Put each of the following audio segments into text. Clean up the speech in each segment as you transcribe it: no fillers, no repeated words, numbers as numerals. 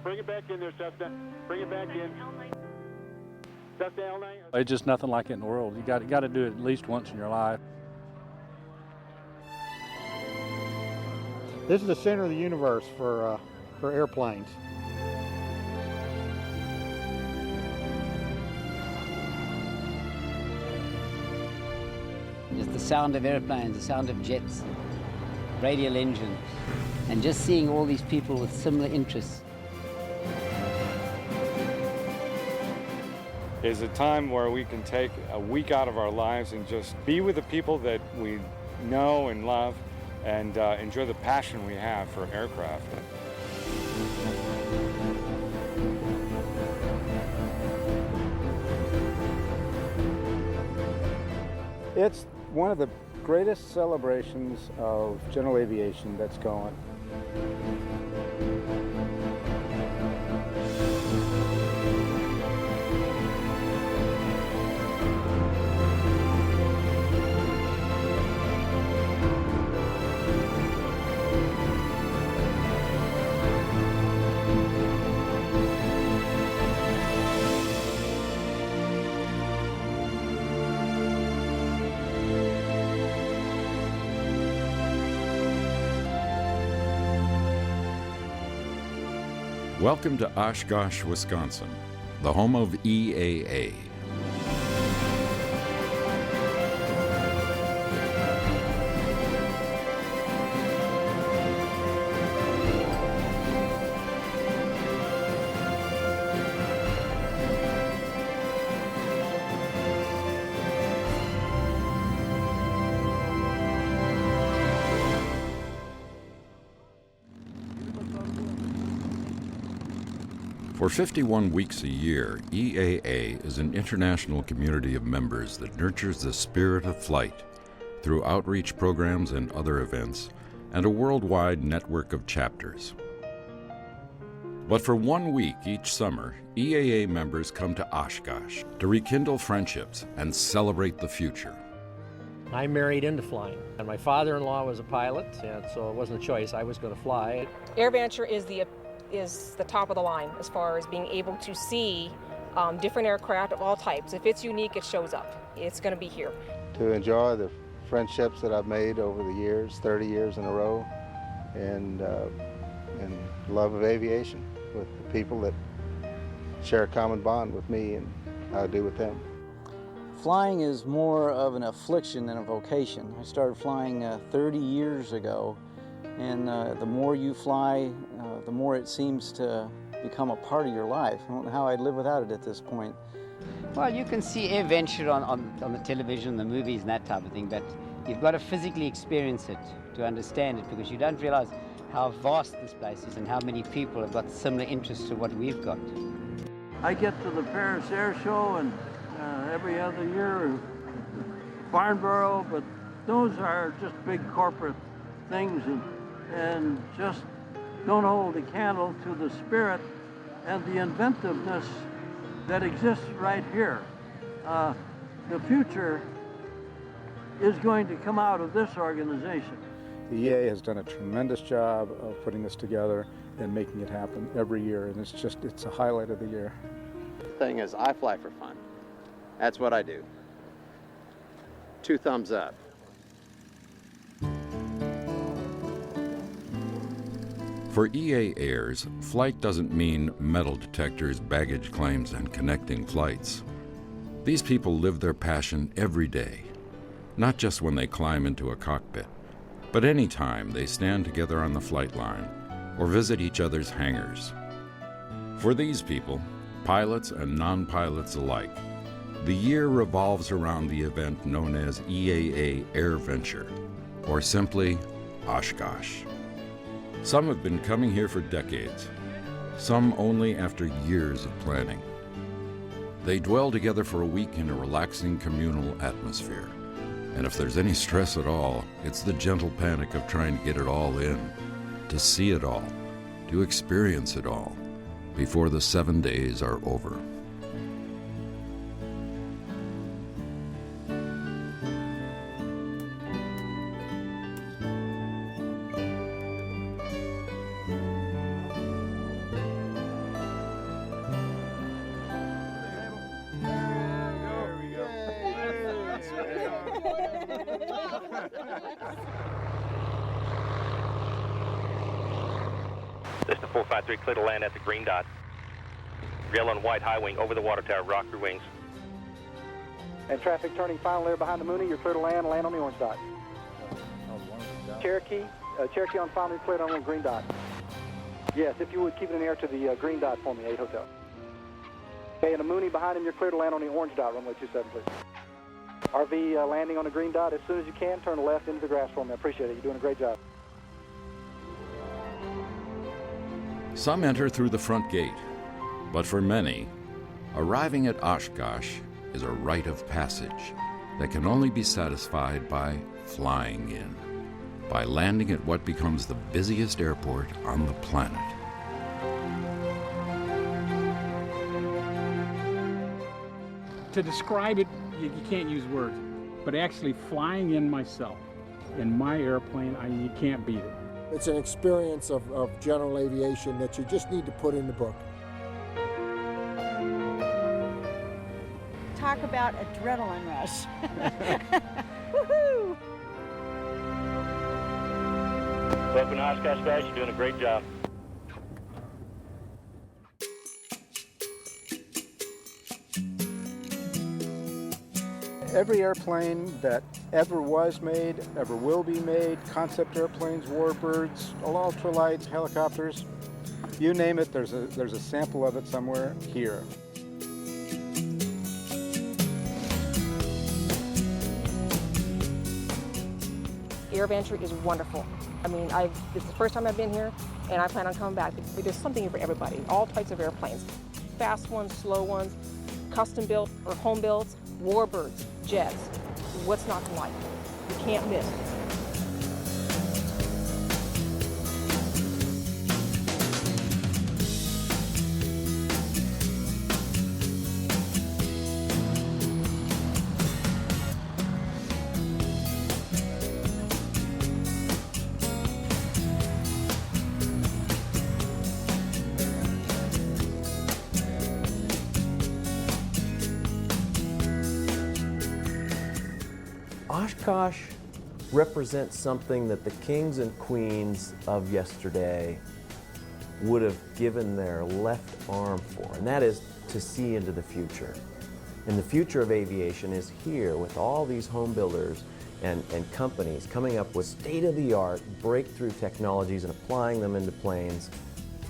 Bring it back in there, Cessna. Bring it back in. Cessna L9. It's just nothing like it in the world. You got to do it at least once in your life. This is the center of the universe for airplanes. Just the sound of airplanes, the sound of jets, radial engines, and just seeing all these people with similar interests. Is a time where we can take a week out of our lives and just be with the people that we know and love and enjoy the passion we have for aircraft. It's one of the greatest celebrations of general aviation that's going. Welcome to Oshkosh, Wisconsin, the home of EAA. For 51 weeks a year, EAA is an international community of members that nurtures the spirit of flight through outreach programs and other events, and a worldwide network of chapters. But for 1 week each summer, EAA members come to Oshkosh to rekindle friendships and celebrate the future. I married into flying, and my father-in-law was a pilot, and so it wasn't a choice. I was going to fly. AirVenture is the top of the line as far as being able to see different aircraft of all types. If it's unique, it shows up. It's going to be here. To enjoy the friendships that I've made over the years, 30 years in a row, and love of aviation with the people that share a common bond with me and I do with them. Flying is more of an affliction than a vocation. I started flying 30 years ago, and the more you fly, the more it seems to become a part of your life. I don't know how I'd live without it at this point. Well, you can see AirVenture on the television, the movies, and that type of thing, but you've got to physically experience it to understand it, because you don't realize how vast this place is and how many people have got similar interests to what we've got. I get to the Paris Air Show and every other year, Farnborough, but those are just big corporate things and just don't hold a candle to the spirit and the inventiveness that exists right here. The future is going to come out of this organization. The EA has done a tremendous job of putting this together and making it happen every year, and it's a highlight of the year. The thing is, I fly for fun. That's what I do. 2 thumbs up. For EA Airs, flight doesn't mean metal detectors, baggage claims, and connecting flights. These people live their passion every day, not just when they climb into a cockpit, but any time they stand together on the flight line or visit each other's hangars. For these people, pilots and non-pilots alike, the year revolves around the event known as EAA AirVenture, or simply Oshkosh. Some have been coming here for decades, some only after years of planning. They dwell together for a week in a relaxing communal atmosphere. And if there's any stress at all, it's the gentle panic of trying to get it all in, to see it all, to experience it all, before the 7 days are over. This is 453, clear to land at the green dot. Yellow and white high wing over the water tower, rock your wings. And traffic turning final there behind the Mooney, you're clear to land on the orange dot. Cherokee on final, cleared on the green dot. Yes, if you would keep it in the air to the green dot for me, 8 Hotel. Okay, and the Mooney behind him, you're clear to land on the orange dot, runway 27, please. RV landing on the green dot as soon as you can, turn left into the grass for me. I appreciate it. You're doing a great job. Some enter through the front gate, but for many, arriving at Oshkosh is a rite of passage that can only be satisfied by flying in, by landing at what becomes the busiest airport on the planet. To describe it, you can't use words, but actually flying in myself, in my airplane, you can't beat it. It's an experience of general aviation that you just need to put in the book. Talk about adrenaline rush. Woohoo! Welcome to Oshkosh, guys. You're doing a great job. Every airplane that ever was made, ever will be made, concept airplanes, warbirds, ultralights, helicopters, you name it, there's a sample of it somewhere here. AirVenture is wonderful. I mean, this is the first time I've been here, and I plan on coming back. There's something here for everybody, all types of airplanes. Fast ones, slow ones, custom built or home built, warbirds, jets. What's not to like? You can't miss. Oshkosh represents something that the kings and queens of yesterday would have given their left arm for, and that is to see into the future. And the future of aviation is here with all these home builders and companies coming up with state-of-the-art breakthrough technologies and applying them into planes,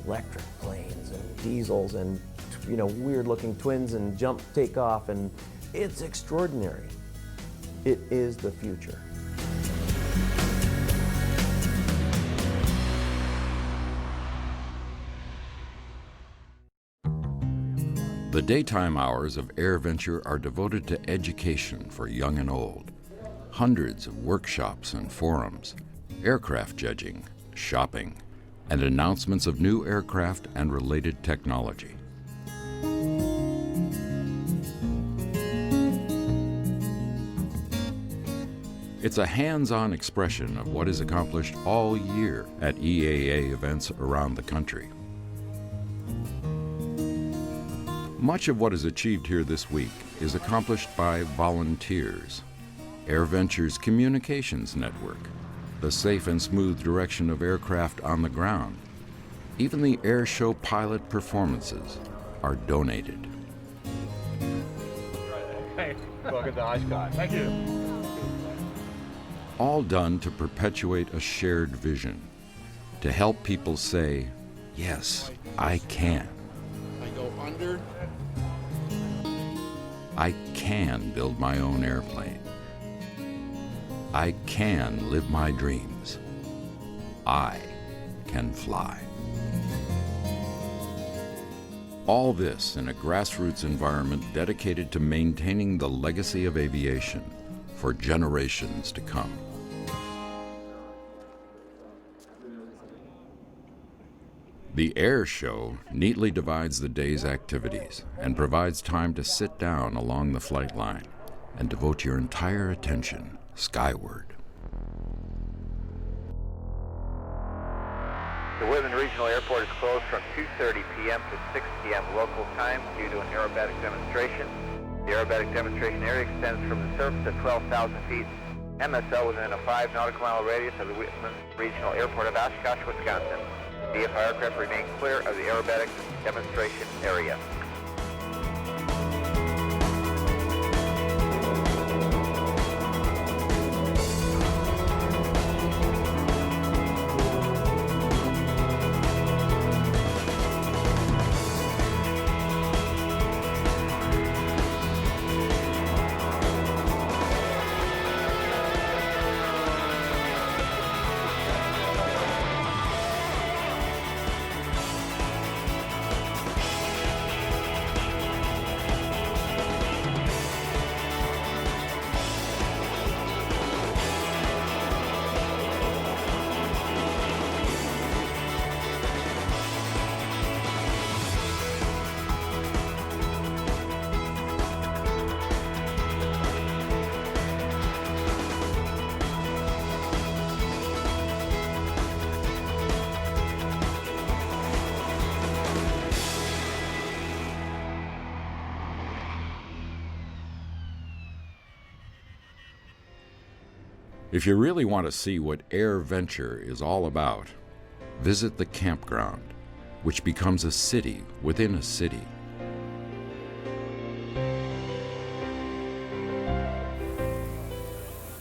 electric planes and diesels and weird-looking twins and jump takeoff, and it's extraordinary. It is the future. The daytime hours of AirVenture are devoted to education for young and old. Hundreds of workshops and forums, aircraft judging, shopping, and announcements of new aircraft and related technology. It's a hands-on expression of what is accomplished all year at EAA events around the country. Much of what is achieved here this week is accomplished by volunteers. AirVenture's communications network, the safe and smooth direction of aircraft on the ground, even the air show pilot performances are donated. Hey, welcome to Oshkosh. Thank you. All done to perpetuate a shared vision, to help people say, yes, I can. I go under. I can build my own airplane. I can live my dreams. I can fly. All this in a grassroots environment dedicated to maintaining the legacy of aviation for generations to come. The Air Show neatly divides the day's activities and provides time to sit down along the flight line and devote your entire attention skyward. The Whitman Regional Airport is closed from 2:30 p.m. to 6 p.m. local time due to an aerobatic demonstration. The aerobatic demonstration area extends from the surface at 12,000 feet MSL within a 5 nautical mile radius of the Whitman Regional Airport of Oshkosh, Wisconsin. DFI aircraft remain clear of the aerobatic demonstration area. If you really want to see what AirVenture is all about, visit the campground, which becomes a city within a city.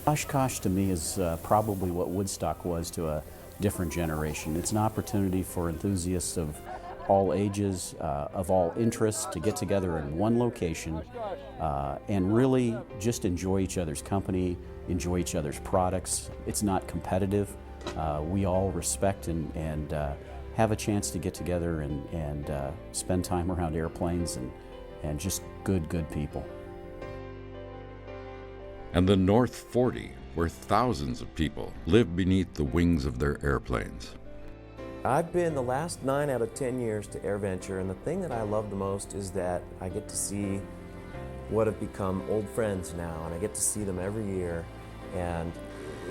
Oshkosh to me is probably what Woodstock was to a different generation. It's an opportunity for enthusiasts of all ages, of all interests, to get together in one location and really just enjoy each other's company, enjoy each other's products. It's not competitive. We all respect and have a chance to get together and spend time around airplanes and just good people. And the North 40, where thousands of people live beneath the wings of their airplanes. I've been the last 9 out of 10 years to AirVenture, and the thing that I love the most is that I get to see what have become old friends now, and I get to see them every year, and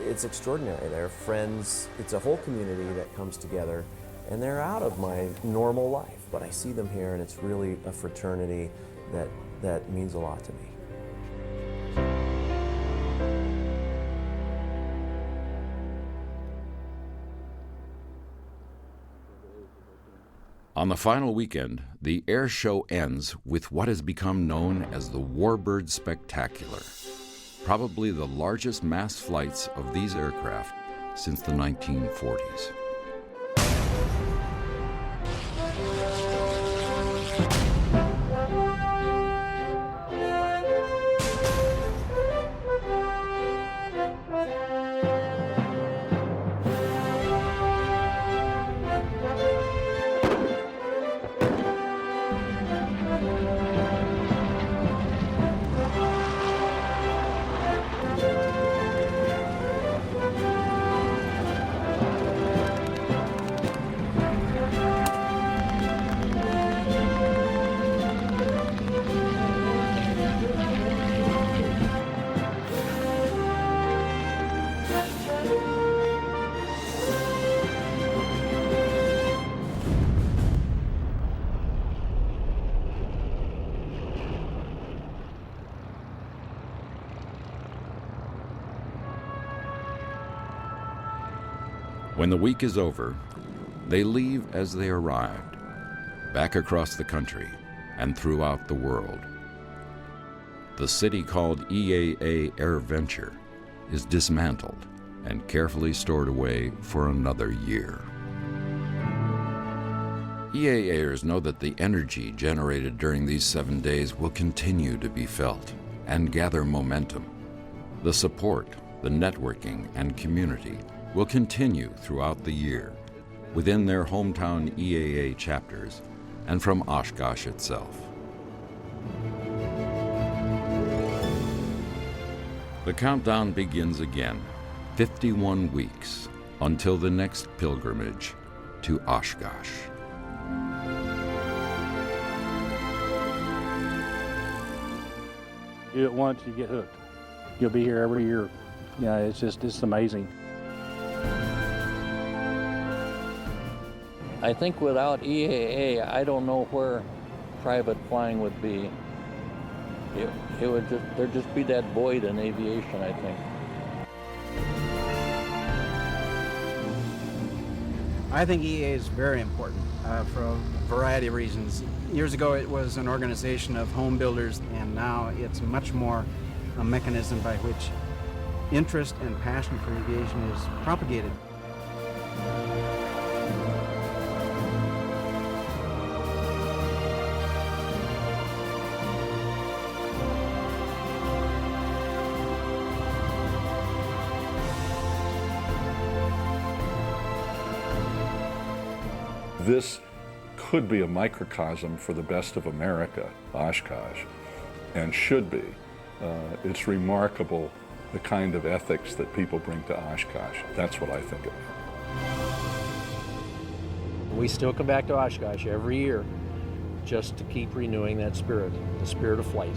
it's extraordinary. They're friends, it's a whole community that comes together, and they're out of my normal life, but I see them here, and it's really a fraternity that means a lot to me. On the final weekend, the air show ends with what has become known as the Warbird Spectacular, probably the largest mass flights of these aircraft since the 1940s. When the week is over, they leave as they arrived, back across the country and throughout the world. The city called EAA AirVenture is dismantled and carefully stored away for another year. EAAers know that the energy generated during these 7 days will continue to be felt and gather momentum. The support, the networking, and community will continue throughout the year within their hometown EAA chapters and from Oshkosh itself. The countdown begins again, 51 weeks until the next pilgrimage to Oshkosh. Do it once, you get hooked. You'll be here every year. Yeah, it's amazing. I think without EAA, I don't know where private flying would be. It would just, there'd just be that void in aviation, I think. I think EAA is very important for a variety of reasons. Years ago it was an organization of home builders, and now it's much more a mechanism by which interest and passion for aviation is propagated. This could be a microcosm for the best of America, Oshkosh, and should be. It's remarkable the kind of ethics that people bring to Oshkosh. That's what I think of. We still come back to Oshkosh every year just to keep renewing that spirit, the spirit of flight.